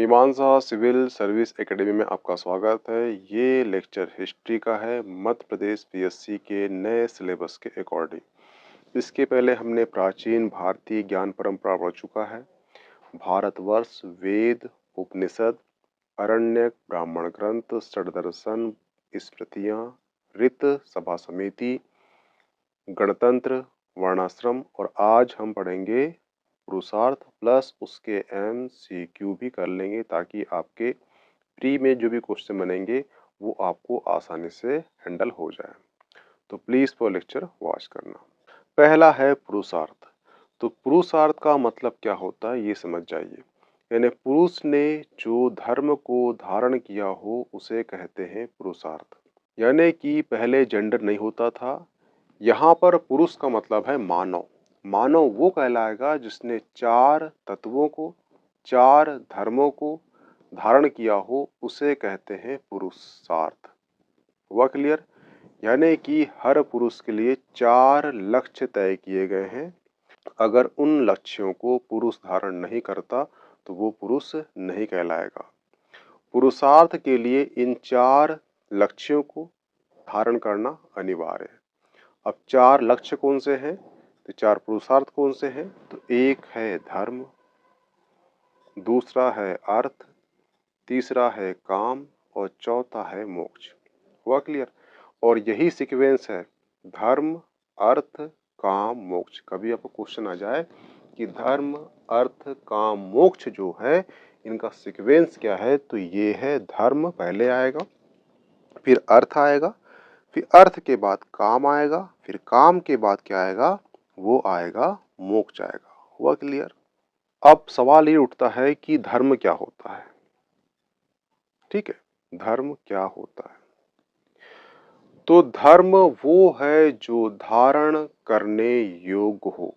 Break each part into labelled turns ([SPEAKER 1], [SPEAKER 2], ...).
[SPEAKER 1] मीमांसा civil service academy में आपका स्वागत है। ये लेक्चर हिस्ट्री का है, मध्य प्रदेश पीएससी के नए सिलेबस के अकॉर्डिंग। इसके पहले हमने प्राचीन भारतीय ज्ञान परंपरा पढ़ चुका है। भारतवर्ष, वेद, उपनिषद, अरण्यक, ब्राह्मण ग्रंथ, षड्दर्शन, स्मृतियाँ, ऋत, सभा समिति, गणतंत्र, वर्णाश्रम और आज हम पढ़ेंगे पुरुषार्थ प्लस उसके MCQ भी कर लेंगे ताकि आपके प्री में जो भी क्वेश्चन बनेंगे वो आपको आसानी से हैंडल हो जाए। तो प्लीज वो लेक्चर वॉच करना। पहला है पुरुषार्थ। तो पुरुषार्थ का मतलब क्या होता है ये समझ जाइए। यानी पुरुष ने जो धर्म को धारण किया हो उसे कहते हैं पुरुषार्थ। यानी कि पहले जेंडर नहीं होता था। यहाँ पर पुरुष का मतलब है मानव। मानव वो कहलाएगा जिसने चार तत्वों को, चार धर्मों को धारण किया हो, उसे कहते हैं पुरुषार्थ। हुआ क्लियर? यानी कि हर पुरुष के लिए चार लक्ष्य तय किए गए हैं। अगर उन लक्ष्यों को पुरुष धारण नहीं करता तो वो पुरुष नहीं कहलाएगा। पुरुषार्थ के लिए इन चार लक्ष्यों को धारण करना अनिवार्य है। अब चार लक्ष्य कौन से हैं? तो चार पुरुषार्थ कौन से हैं? तो एक है धर्म, दूसरा है अर्थ, तीसरा है काम और चौथा है मोक्ष। हुआ क्लियर? और यही सीक्वेंस है धर्म, अर्थ, काम, मोक्ष। कभी आपको क्वेश्चन आ जाए कि धर्म, अर्थ, काम, मोक्ष जो है इनका सीक्वेंस क्या है, तो ये है धर्म पहले आएगा, फिर अर्थ आएगा, फिर अर्थ के बाद काम आएगा, फिर काम के बाद क्या आएगा, वो आएगा मोक्ष आएगा। हुआ क्लियर? अब सवाल ये उठता है कि धर्म क्या होता है। ठीक है, धर्म क्या होता है? तो धर्म वो है जो धारण करने योग्य हो।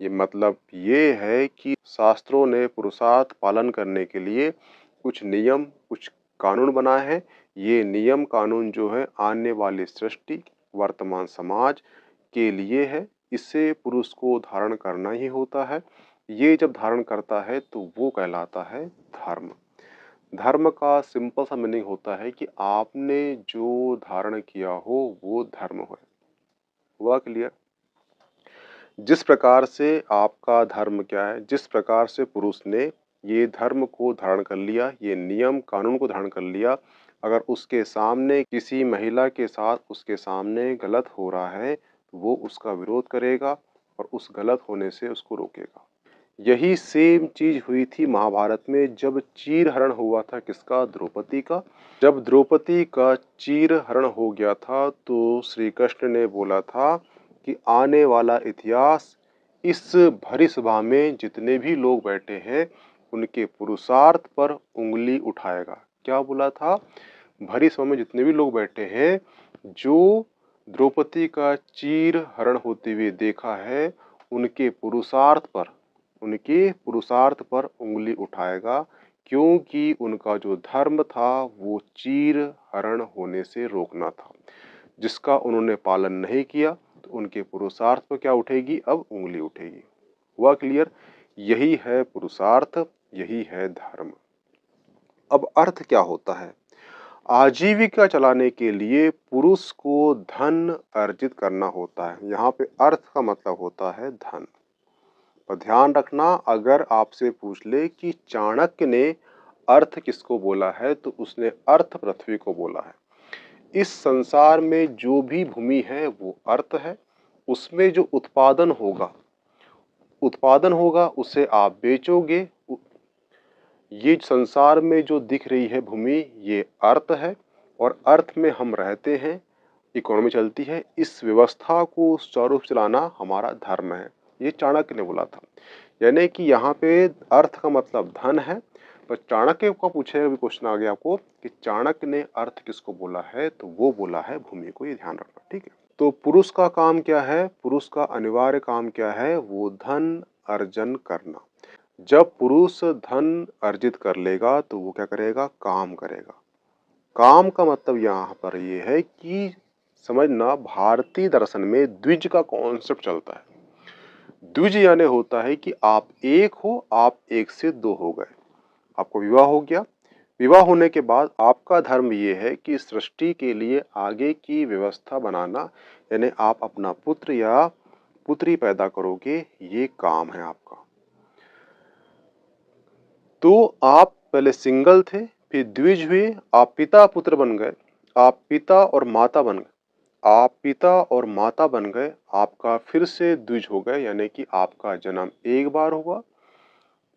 [SPEAKER 1] ये मतलब ये है कि शास्त्रों ने पुरुषार्थ पालन करने के लिए कुछ नियम, कुछ कानून बनाए हैं। ये नियम कानून जो है आने वाली सृष्टि, वर्तमान समाज के लिए है। इसे पुरुष को धारण करना ही होता है। ये जब धारण करता है तो वो कहलाता है धर्म। धर्म का सिंपल सा मीनिंग होता है कि आपने जो धारण किया हो वो धर्म है। हुआ क्लियर? जिस प्रकार से आपका धर्म क्या है, जिस प्रकार से पुरुष ने ये धर्म को धारण कर लिया, ये नियम कानून को धारण कर लिया, अगर उसके सामने किसी महिला के साथ उसके सामने गलत हो रहा है तो वो उसका विरोध करेगा और उस गलत होने से उसको रोकेगा। यही सेम चीज हुई थी महाभारत में जब चीर हरण हुआ था किसका? द्रौपदी का। जब द्रौपदी का चीर हरण हो गया था तो श्री कृष्ण ने बोला था कि आने वाला इतिहास इस भरी सभा में जितने भी लोग बैठे हैं उनके पुरुषार्थ पर उंगली उठाएगा। क्या बोला था? भरी सभा में जितने भी लोग बैठे हैं जो द्रौपदी का चीर हरण होते हुए देखा है उनके पुरुषार्थ पर उंगली उठाएगा, क्योंकि उनका जो धर्म था वो चीर हरण होने से रोकना था, जिसका उन्होंने पालन नहीं किया तो उनके पुरुषार्थ पर क्या उठेगी? अब उंगली उठेगी। हुआ क्लियर? यही है पुरुषार्थ, यही है धर्म। अब अर्थ क्या होता है? आजीविका चलाने के लिए पुरुष को धन अर्जित करना होता है। यहाँ पे अर्थ का मतलब होता है धन। पर ध्यान रखना, अगर आपसे पूछ ले कि चाणक्य ने अर्थ किसको बोला है तो उसने अर्थ पृथ्वी को बोला है। इस संसार में जो भी भूमि है वो अर्थ है। उसमें जो उत्पादन होगा उसे आप बेचोगे। ये संसार में जो दिख रही है भूमि ये अर्थ है और अर्थ में हम रहते हैं, इकोनॉमी चलती है। इस व्यवस्था को सुचारू रूप से चलाना हमारा धर्म है। ये चाणक्य ने बोला था। यानी कि यहाँ पे अर्थ का मतलब धन है। पर चाणक्य का पूछेगा भी क्वेश्चन आ गया आपको कि चाणक्य ने अर्थ किसको बोला है, तो वो बोला है भूमि को। ये ध्यान रखना, ठीक है। तो पुरुष का काम क्या है? पुरुष का अनिवार्य काम क्या है? वो धन अर्जन करना। जब पुरुष धन अर्जित कर लेगा तो वो क्या करेगा? काम करेगा। काम का मतलब यहाँ पर ये है कि समझना, भारतीय दर्शन में द्विज का कॉन्सेप्ट चलता है। द्विज यानी होता है कि आप एक हो, आप एक से दो हो गए। आपको विवाह हो गया। विवाह होने के बाद आपका धर्म ये है कि सृष्टि के लिए आगे की व्यवस्था बनाना, यानी आप अपना पुत्र या पुत्री पैदा करोगे, ये काम है आपका। तो आप पहले सिंगल थे, फिर द्विज हुए, आप पिता पुत्र बन गए, आप पिता और माता बन गए, आप पिता और माता बन गए, आपका फिर से द्विज हो गए, यानी कि आपका जन्म एक बार हुआ,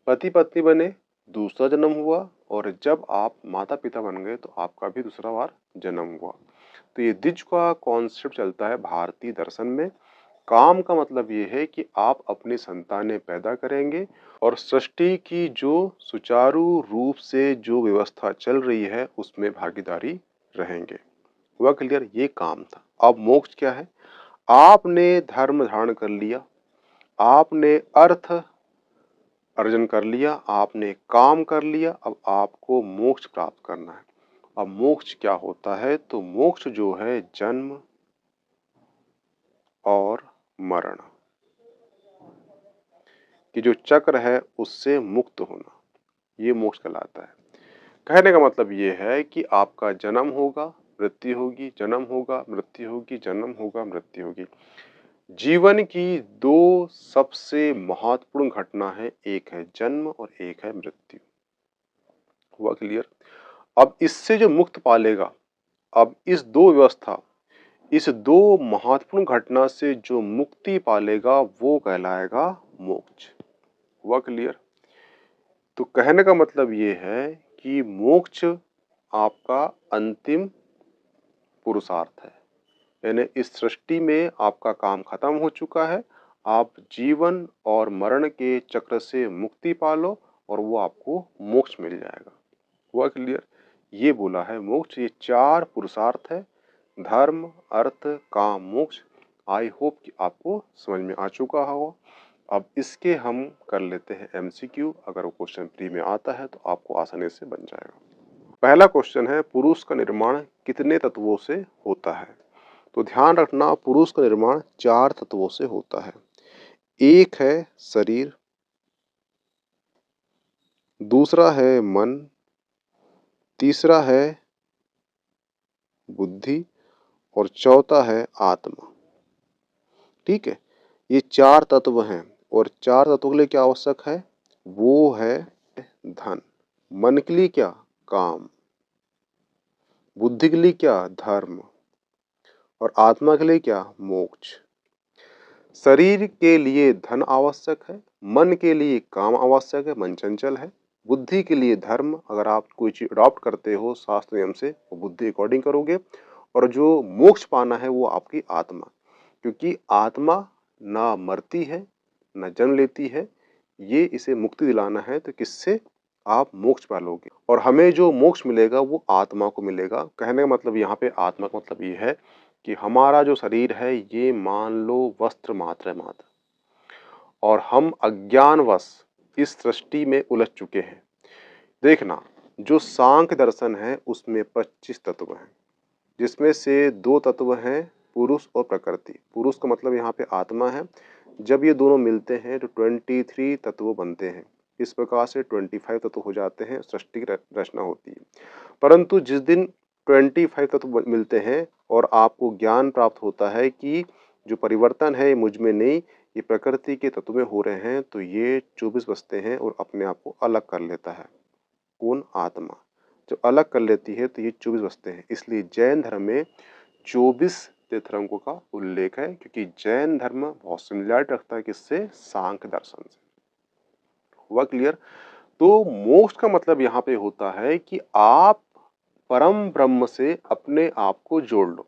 [SPEAKER 1] पति पत्नी बने, दूसरा जन्म हुआ, और जब आप माता पिता बन गए तो आपका भी दूसरा बार जन्म हुआ। तो ये द्विज का कॉन्सेप्ट चलता है भारतीय दर्शन में। काम का मतलब ये है कि आप अपनी संतानें पैदा करेंगे और सृष्टि की जो सुचारू रूप से जो व्यवस्था चल रही है उसमें भागीदारी रहेंगे। हुआ क्लियर? ये काम था। अब मोक्ष क्या है? आपने धर्म धारण कर लिया, आपने अर्थ अर्जन कर लिया, आपने काम कर लिया, अब आपको मोक्ष प्राप्त करना है। अब मोक्ष क्या होता है? तो मोक्ष जो है जन्म और मरण कि जो चक्र है उससे मुक्त होना, ये मोक्ष कहलाता है। कहने का मतलब ये है कि आपका जन्म होगा, मृत्यु होगी, जन्म होगा, मृत्यु होगी, जन्म होगा, मृत्यु होगी। जीवन की दो सबसे महत्वपूर्ण घटना है, एक है जन्म और एक है मृत्यु। हुआ क्लियर? अब इससे जो मुक्त पालेगा, अब इस दो व्यवस्था, इस दो महत्वपूर्ण घटना से जो मुक्ति पालेगा वो कहलाएगा मोक्ष। हुआ क्लियर? तो कहने का मतलब ये है कि मोक्ष आपका अंतिम पुरुषार्थ है, यानी इस सृष्टि में आपका काम खत्म हो चुका है, आप जीवन और मरण के चक्र से मुक्ति पालो और वो आपको मोक्ष मिल जाएगा। हुआ क्लियर? ये बोला है मोक्ष। ये चार पुरुषार्थ है, धर्म, अर्थ, काम, मोक्ष। आई होप कि आपको समझ में आ चुका होगा। अब इसके हम कर लेते हैं एमसीक्यू। अगर वो क्वेश्चन प्री में आता है तो आपको आसानी से बन जाएगा। पहला क्वेश्चन है, पुरुष का निर्माण कितने तत्वों से होता है? तो ध्यान रखना, पुरुष का निर्माण चार तत्वों से होता है। एक है शरीर, दूसरा है मन, तीसरा है बुद्धि और चौथा है आत्मा। ठीक है, ये चार तत्व हैं और चार तत्वों के लिए क्या आवश्यक है? वो है धन। मन के लिए क्या? काम। बुद्धि के लिए क्या? धर्म। और आत्मा के लिए क्या? मोक्ष। शरीर के लिए धन आवश्यक है, मन के लिए काम आवश्यक है, मन चंचल है, बुद्धि के लिए धर्म, अगर आप कोई चीज अडॉप्ट करते हो शास्त्र नियम से वो बुद्धि अकॉर्डिंग करोगे, और जो मोक्ष पाना है वो आपकी आत्मा, क्योंकि आत्मा ना मरती है ना जन्म लेती है, ये इसे मुक्ति दिलाना है, तो किससे? आप मोक्ष पालोगे और हमें जो मोक्ष मिलेगा वो आत्मा को मिलेगा। कहने का मतलब यहाँ पे आत्मा का मतलब ये है कि हमारा जो शरीर है ये मान लो वस्त्र मात्र है मात्र, और हम अज्ञानवश इस सृष्टि में उलझ चुके हैं। देखना, जो सांख्य दर्शन है उसमें 25 तत्व हैं, जिसमें से 2 तत्व हैं पुरुष और प्रकृति। पुरुष का मतलब यहाँ पे आत्मा है। जब ये दोनों मिलते हैं तो 23 तत्व बनते हैं। इस प्रकार से 25 तत्व हो जाते हैं, सृष्टि की रचना होती है। परंतु जिस दिन 25 तत्व मिलते हैं और आपको ज्ञान प्राप्त होता है कि जो परिवर्तन है मुझ में नहीं, ये प्रकृति के तत्व में हो रहे हैं, तो ये 24 बचते हैं और अपने आप को अलग कर लेता है। कौन? आत्मा। जब अलग कर लेती है तो ये 24 बचते हैं। इसलिए जैन धर्म में 24 तीर्थंकरों का उल्लेख है, क्योंकि जैन धर्म बहुत सिमिलरिटी रखता है किससे? सांख्य दर्शन से। हुआ क्लियर? तो मोक्ष का मतलब यहाँ पे होता है कि आप परम ब्रह्म से अपने आप को जोड़ लो।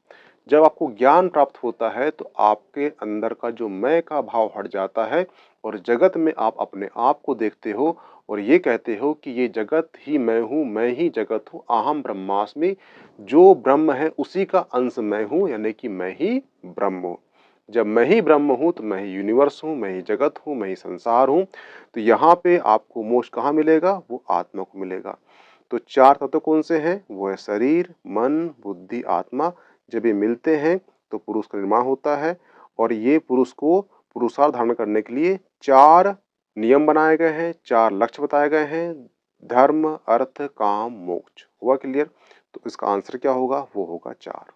[SPEAKER 1] जब आपको ज्ञान प्राप्त होता है तो आपके अंदर का जो मैं का भाव हट जाता है और जगत में आप अपने आप को देखते हो और ये कहते हो कि ये जगत ही मैं ही जगत हूँ, अहम ब्रह्मास्मि। जो ब्रह्म है उसी का अंश मैं हूँ, यानी कि मैं ही ब्रह्म हूँ। जब मैं ही ब्रह्म हूँ तो मैं ही यूनिवर्स हूँ, मैं ही जगत हूँ, मैं ही संसार हूँ। तो यहाँ पे आपको मोक्ष कहाँ मिलेगा? वो आत्मा को मिलेगा। तो चार तत्व कौन से हैं? वो है शरीर, मन, बुद्धि, आत्मा। जब ये मिलते हैं तो पुरुष का निर्माण होता है, और ये पुरुष को पुरुषार्थ धारण करने के लिए चार नियम बनाए गए हैं, चार लक्ष्य बताए गए हैं। धर्म अर्थ काम मोक्ष। हुआ क्लियर? तो इसका आंसर क्या होगा? वो होगा 4।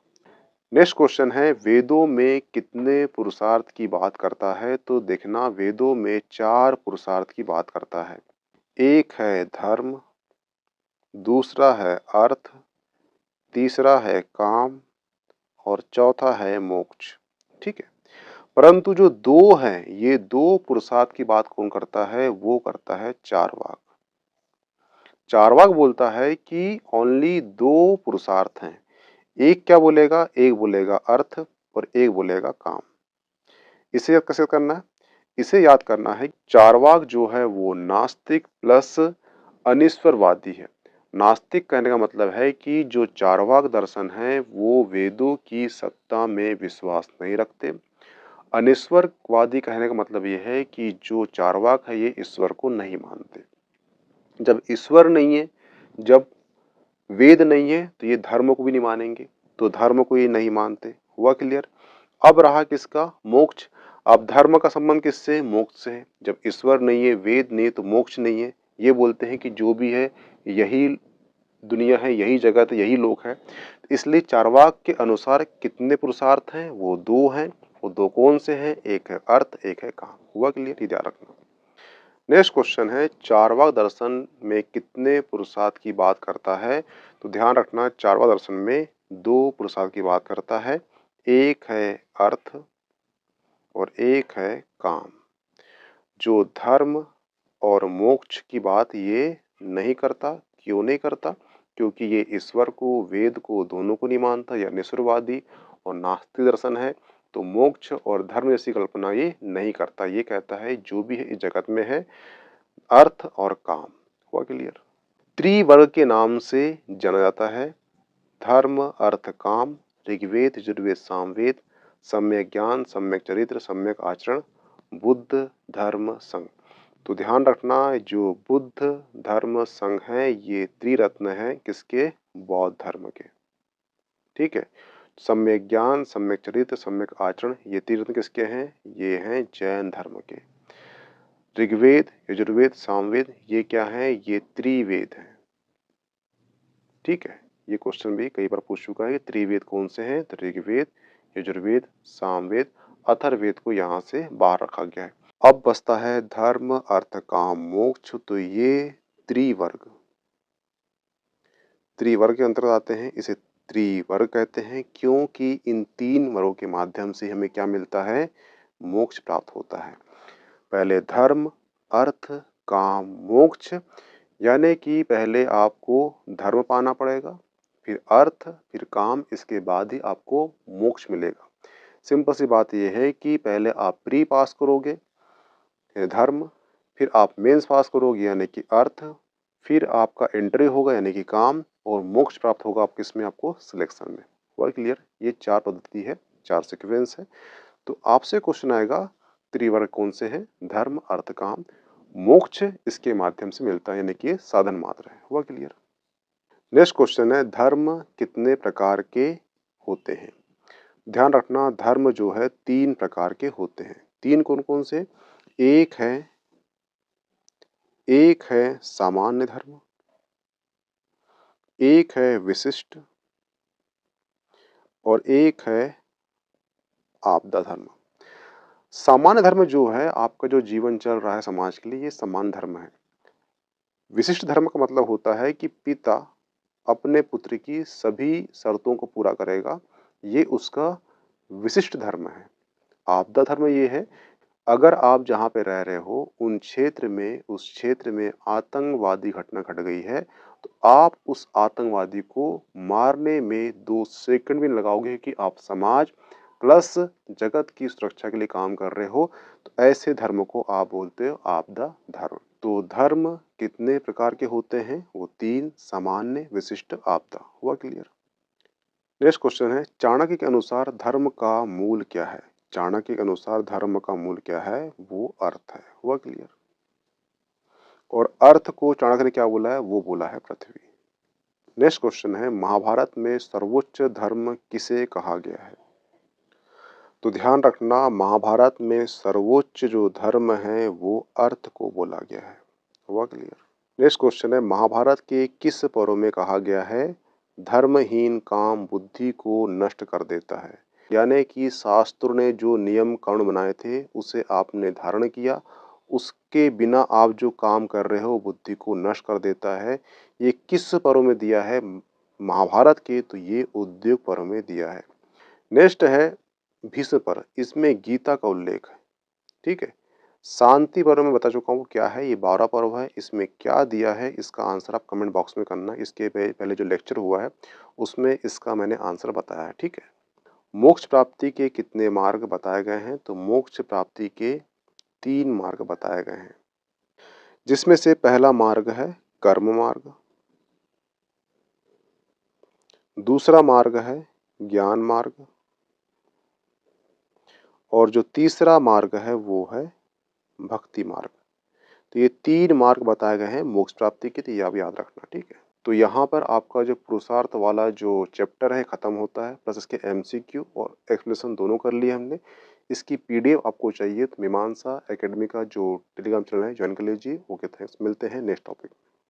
[SPEAKER 1] नेक्स्ट क्वेश्चन है, वेदों में कितने पुरुषार्थ की बात करता है? तो देखना, वेदों में 4 पुरुषार्थ की बात करता है। एक है धर्म, दूसरा है अर्थ, तीसरा है काम और चौथा है मोक्ष। ठीक है, परंतु जो 2 हैं, ये 2 पुरुषार्थ की बात कौन करता है? वो करता है चारवाक। चारवाक बोलता है कि ओनली 2 पुरुषार्थ हैं। एक क्या बोलेगा? एक बोलेगा अर्थ और एक बोलेगा काम। इसे कैसे करना है? इसे याद करना है, चारवाक जो है वो नास्तिक प्लस अनिश्वरवादी है। नास्तिक कहने का मतलब है कि जो चारवाक दर्शन है वो वेदों की सत्ता में विश्वास नहीं रखते। अनिश्वरवादी कहने का मतलब ये है कि जो चारवाक है ये ईश्वर को नहीं मानते। जब ईश्वर नहीं है, जब वेद नहीं है, तो ये धर्म को भी नहीं मानेंगे, तो धर्म को ये नहीं मानते। हुआ क्लियर? अब रहा किसका? मोक्ष। अब धर्म का संबंध किससे? मोक्ष से है। जब ईश्वर नहीं है, वेद नहीं है, तो मोक्ष नहीं है। ये बोलते हैं कि जो भी है यही दुनिया है, यही जगत है, यही लोक है। इसलिए चारवाक के अनुसार कितने पुरुषार्थ हैं? वो 2 हैं। वो 2 कौन से हैं? एक है अर्थ, एक है काम। हुआ क्लियर? ये ध्यान रखना। नेक्स्ट क्वेश्चन है, चारवाक दर्शन में कितने पुरुषार्थ की बात करता है? तो ध्यान रखना, चारवाक दर्शन में 2 पुरुषार्थ की बात करता है। एक है अर्थ और एक है काम। जो धर्म और मोक्ष की बात ये नहीं करता। क्यों नहीं करता? क्योंकि ये ईश्वर को, वेद को, दोनों को नहीं मानता। यह निश्वरवादी और नास्तिक दर्शन है। तो मोक्ष और धर्म जैसी कल्पना ये नहीं करता। ये कहता है जो भी है इस जगत में है अर्थ और काम। हुआ क्लियर? त्रिवर्ग के नाम से जाना जाता है। धर्म अर्थ काम, ऋग्वेद यजुर्वेद सामवेद, सम्यक ज्ञान, सम्यक चरित्र, सम्यक आचरण, बुद्ध धर्म संघ। तो ध्यान रखना, जो बुद्ध धर्म संघ है ये त्रिरत्न है किसके? बौद्ध धर्म के। ठीक है, सम्यक ज्ञान, सम्यक चरित्र, सम्यक आचरण, ये त्रिरत्न किसके हैं? ये हैं जैन धर्म के। ऋग्वेद यजुर्वेद सामवेद ये क्या है? ये त्रिवेद है। ठीक है, ये क्वेश्चन भी कई बार पूछ चुका है कि त्रिवेद कौन से हैं? तो ऋग्वेद यजुर्वेद सामवेद, अथर्ववेद को यहाँ से बाहर रखा गया है। अब बचता है धर्म अर्थ काम मोक्ष। तो ये त्रिवर्ग त्रिवर्ग के अंतर्गत आते हैं। इसे त्रिवर्ग कहते हैं क्योंकि इन 3 वर्गों के माध्यम से हमें क्या मिलता है? मोक्ष प्राप्त होता है। पहले धर्म अर्थ काम मोक्ष, यानी कि पहले आपको धर्म पाना पड़ेगा, फिर अर्थ, फिर काम, इसके बाद ही आपको मोक्ष मिलेगा। सिंपल सी बात यह है कि पहले आप प्री पास करोगे धर्म, फिर आप मेंस पास करोगे यानी कि अर्थ, फिर आपका एंट्री होगा यानी कि काम, और मोक्ष प्राप्त होगा आप किस में? आपको सिलेक्शन में। हुआ क्लियर? ये 4 पद्धति है, 4 सीक्वेंस है। तो आपसे क्वेश्चन आएगा त्रिवर्ग कौन से हैं? धर्म अर्थ काम मोक्ष इसके माध्यम से मिलता है, यानी कि ये साधन मात्र है। हुआ क्लियर? नेक्स्ट क्वेश्चन है, धर्म कितने प्रकार के होते हैं? ध्यान रखना, धर्म जो है 3 प्रकार के होते हैं। 3 कौन कौन से? एक है सामान्य धर्म, एक है विशिष्ट और एक है आपदा धर्म। सामान्य धर्म जो है आपका जो जीवन चल रहा है समाज के लिए, ये सामान्य धर्म है। विशिष्ट धर्म का मतलब होता है कि पिता अपने पुत्र की सभी शर्तों को पूरा करेगा, ये उसका विशिष्ट धर्म है। आपदा धर्म ये है, अगर आप जहाँ पे रह रहे हो उन क्षेत्र में, उस क्षेत्र में आतंकवादी घटना घट गई है, तो आप उस आतंकवादी को मारने में 2 सेकंड भी नहीं लगाओगे कि आप समाज प्लस जगत की सुरक्षा के लिए काम कर रहे हो। तो ऐसे धर्म को आप बोलते हो आपदा धर्म। तो धर्म कितने प्रकार के होते हैं? वो 3, सामान्य विशिष्ट आपदा। हुआ क्लियर? नेक्स्ट क्वेश्चन है, चाणक्य के अनुसार धर्म का मूल क्या है? चाणक्य के अनुसार धर्म का मूल क्या है? वो अर्थ है। हुआ क्लियर? और अर्थ को चाणक्य ने क्या बोला है? वो बोला है पृथ्वी। नेक्स्ट क्वेश्चन है, महाभारत में सर्वोच्च धर्म किसे कहा गया है? तो ध्यान रखना, महाभारत में सर्वोच्च जो धर्म है वो अर्थ को बोला गया है। हुआ क्लियर? नेक्स्ट क्वेश्चन है, महाभारत के किस पर्व में कहा गया है धर्महीन काम बुद्धि को नष्ट कर देता है? यानी कि शास्त्रों ने जो नियम कानून बनाए थे उसे आपने धारण किया, उसके बिना आप जो काम कर रहे हो बुद्धि को नष्ट कर देता है। ये किस पर्व में दिया है? महाभारत के, तो ये उद्योग पर्व में दिया है। नेक्स्ट है भीष्म पर्व, इसमें गीता का उल्लेख है। ठीक है। शांति पर्व में बता चुका हूँ क्या है, ये 12 पर्व है, इसमें क्या दिया है इसका आंसर आप कमेंट बॉक्स में करना। इसके पहले जो लेक्चर हुआ है उसमें इसका मैंने आंसर बताया है। ठीक है। मोक्ष प्राप्ति के कितने मार्ग बताए गए हैं? तो मोक्ष प्राप्ति के 3 मार्ग बताए गए हैं, जिसमें से पहला मार्ग है कर्म मार्ग, दूसरा मार्ग है ज्ञान मार्ग, और जो तीसरा मार्ग है वो है भक्ति मार्ग। तो ये 3 मार्ग बताए गए हैं मोक्ष प्राप्ति के, तो ये आप याद रखना। ठीक है। तो यहाँ पर आपका जो पुरुषार्थ वाला जो चैप्टर है खत्म होता है, प्लस इसके एमसीक्यू और एक्सप्लेनेशन दोनों कर लिए हमने। इसकी पीडीएफ आपको चाहिए तो मीमांसा एकेडमी का जो टेलीग्राम चैनल है ज्वाइन कर लीजिए। ओके, थैंक्स, मिलते हैं नेक्स्ट टॉपिक।